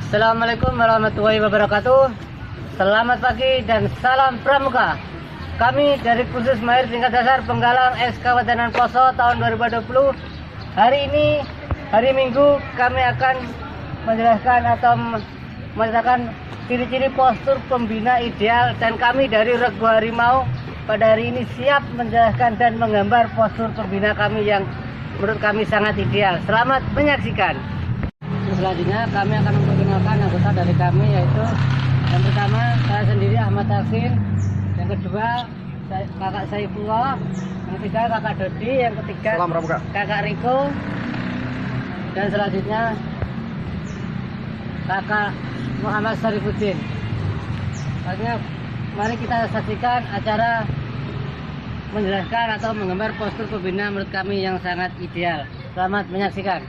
Assalamualaikum warahmatullahi wabarakatuh. Selamat pagi dan salam pramuka. Kami dari kursus mahir tingkat dasar Penggalang X Kabupaten Poso tahun 2020. Hari ini hari Minggu kami akan menjelaskan atau menceritakan ciri-ciri postur pembina ideal, dan kami dari Regu Harimau pada hari ini siap menjelaskan dan menggambar postur pembina kami yang menurut kami sangat ideal. Selamat menyaksikan. Selanjutnya kami akan memperkenalkan anggota dari kami, yaitu yang pertama saya sendiri Ahmad Taksin, yang kedua kakak Saifullah, yang ketiga kakak Dodi, yang ketiga kakak Riko, dan selanjutnya kakak Muhammad Sarifuddin. Selanjutnya mari kita saksikan acara menjelaskan atau menggambar postur pembina menurut kami yang sangat ideal. Selamat menyaksikan.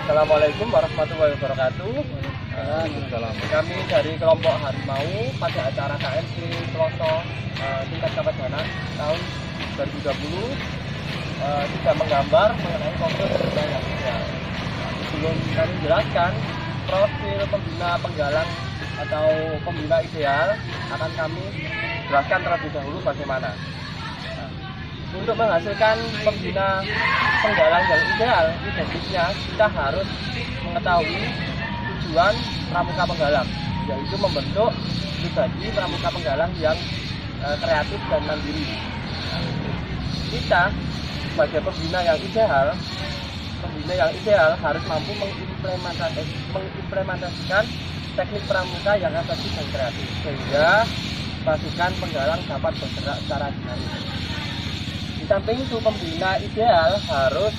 Assalamualaikum warahmatullahi wabarakatuh. Kami dari kelompok Harimau pada acara KMC Peloso tingkat Kabupaten tahun 2020 sudah menggambar mengenai postur pembina yang ideal. Sebelum kami jelaskan profil pembina penggalang atau pembina ideal, akan kami jelaskan terlebih dahulu bagaimana. Untuk menghasilkan pembina penggalang yang ideal, identiknya kita harus mengetahui tujuan pramuka penggalang, yaitu membentuk pribadi pramuka penggalang yang kreatif dan mandiri. Kita sebagai pembina yang ideal harus mampu mengimplementasikan teknik pramuka yang efektif dan kreatif, sehingga pasukan penggalang dapat bergerak secara dinamis. Di samping itu, pembina ideal harus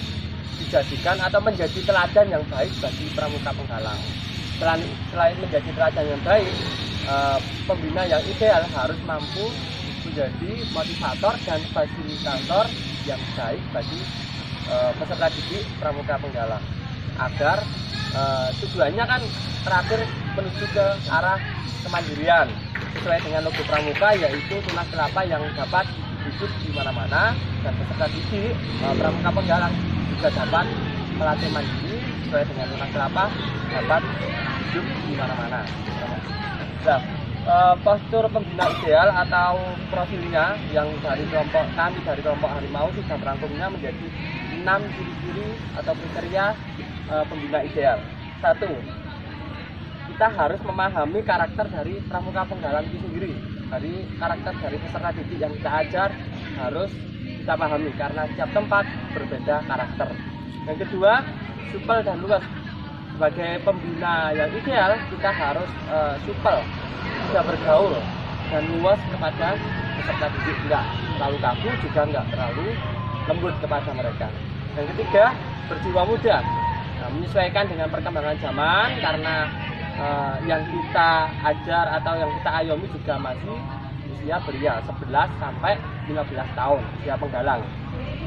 dijadikan atau menjadi teladan yang baik bagi pramuka penggalang. Selain menjadi teladan yang baik, pembina yang ideal harus mampu menjadi motivator dan fasilitator yang baik bagi peserta didik pramuka penggalang, agar tujuannya kan terakhir menuju ke arah kemandirian sesuai dengan logo pramuka, yaitu tunas kelapa yang dapat hidup di mana-mana, dan peserta didik pramuka penggalang juga dapat melatih mandiri sesuai dengan tunas kelapa dapat hidup di mana-mana. Nah, postur pembina ideal atau profilnya yang dari kelompok kami dari kelompok Harimau sudah merangkumnya menjadi 6 ciri-ciri atau kriteria pembina ideal. 1. Kita harus memahami karakter dari pramuka penggalang itu sendiri. Dari karakter dari peserta didik yang kita ajar harus kita pahami, karena setiap tempat berbeda karakter. Yang kedua, supel dan luas. Sebagai pembina yang ideal, kita harus supel, bisa bergaul dan luas kepada peserta didik, enggak terlalu kaku juga enggak terlalu lembut kepada mereka. Yang ketiga, berjiwa muda. Nah, menyesuaikan dengan perkembangan zaman, karena yang kita ajar atau yang kita ayomi juga masih usia belia 11 sampai 15 tahun usia penggalang.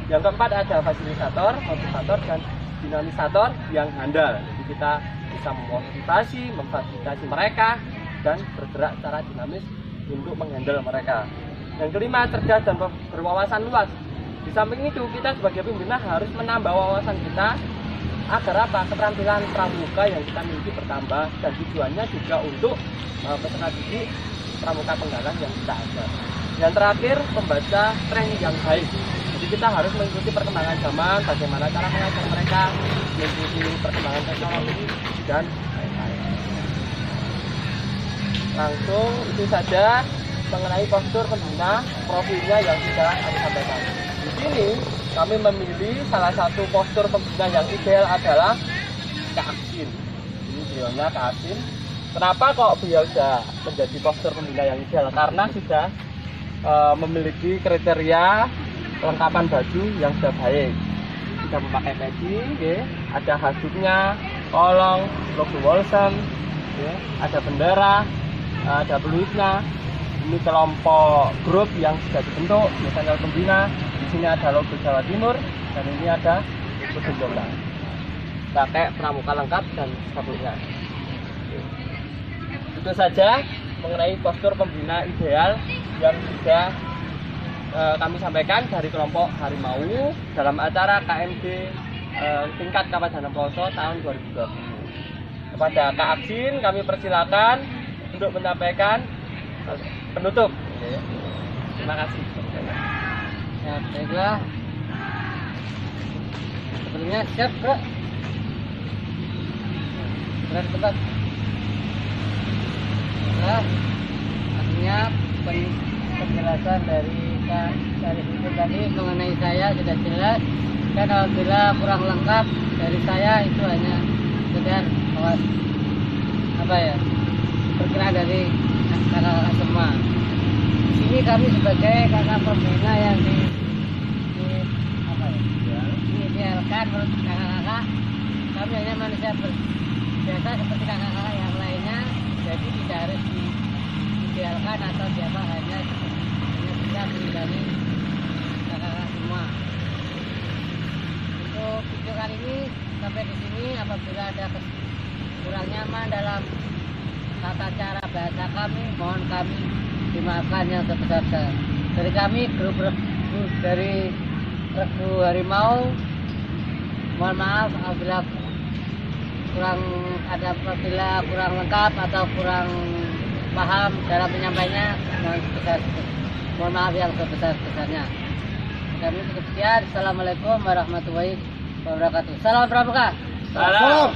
Yang keempat, ada fasilitator, motivator, dan dinamisator yang handal. Jadi kita bisa memotivasi, memfasilitasi mereka dan bergerak secara dinamis untuk menghandle mereka. Yang kelima, cerdas dan berwawasan luas. Di samping itu, kita sebagai pembina harus menambah wawasan kita agar apa? Keterampilan pramuka yang kita miliki bertambah, dan tujuannya juga untuk peserta didik pramuka penggalang yang kita ajar. Yang terakhir, membaca tren yang baik. Jadi kita harus mengikuti perkembangan zaman, bagaimana cara mengajar mereka, mengikuti perkembangan teknologi dan lain-lain. Langsung itu saja mengenai postur pembina profilnya yang sudah kami sampaikan. Di sini kami memilih salah satu postur pembina yang ideal adalah Kak Aksin. Ini beliaunya Kak Aksin. Kenapa kok beliau sudah menjadi postur pembina yang ideal? Karena sudah memiliki kriteria kelengkapan baju yang sudah baik. Sudah memakai peci, ada hasutnya, kolong, logo Wolsem, ada bendera, ada peluitnya. Ini kelompok grup yang sudah dibentuk, misalnya pembina. Di sini ada logo Jawa Timur, dan ini ada logo Jombang. Pakai pramuka lengkap dan sabuknya. Itu saja mengenai postur pembina ideal yang sudah kami sampaikan dari kelompok Harimau dalam acara KMD tingkat Kabupaten Ploso tahun 2020. Kepada Kak Aksin kami persilakan untuk menyampaikan penutup. Terima kasih. Ya, baiklah. Sebelumnya siap, Bro. Berat tempat. Nah, artinya penjelasan dari itu tadi mengenai saya sudah jelas, dan apabila kurang lengkap dari saya itu hanya sekedar perkiraan dari kakak semua. Di sini kami sebagai kakak pembina yang diidealkan menurut kakak-kakak, kami hanya manusia biasa seperti kakak-kakak yang lainnya, jadi tidak harus diidealkan atau siapa, hanya bisa menjadi kakak-kakak semua. Untuk video kali ini sampai di sini. Apabila ada kurang nyaman dalam tata cara bahasa kami, mohon kami dimaafkan yang sebesar-besar. Dari kami grup dari Regu Harimau, mohon maaf apabila kurang lengkap atau kurang paham dalam menyampaikannya, mohon maaf yang sebesar-besarnya. Kami cukup sekian. Assalamualaikum warahmatullahi wabarakatuh. Salam pramuka. Salam.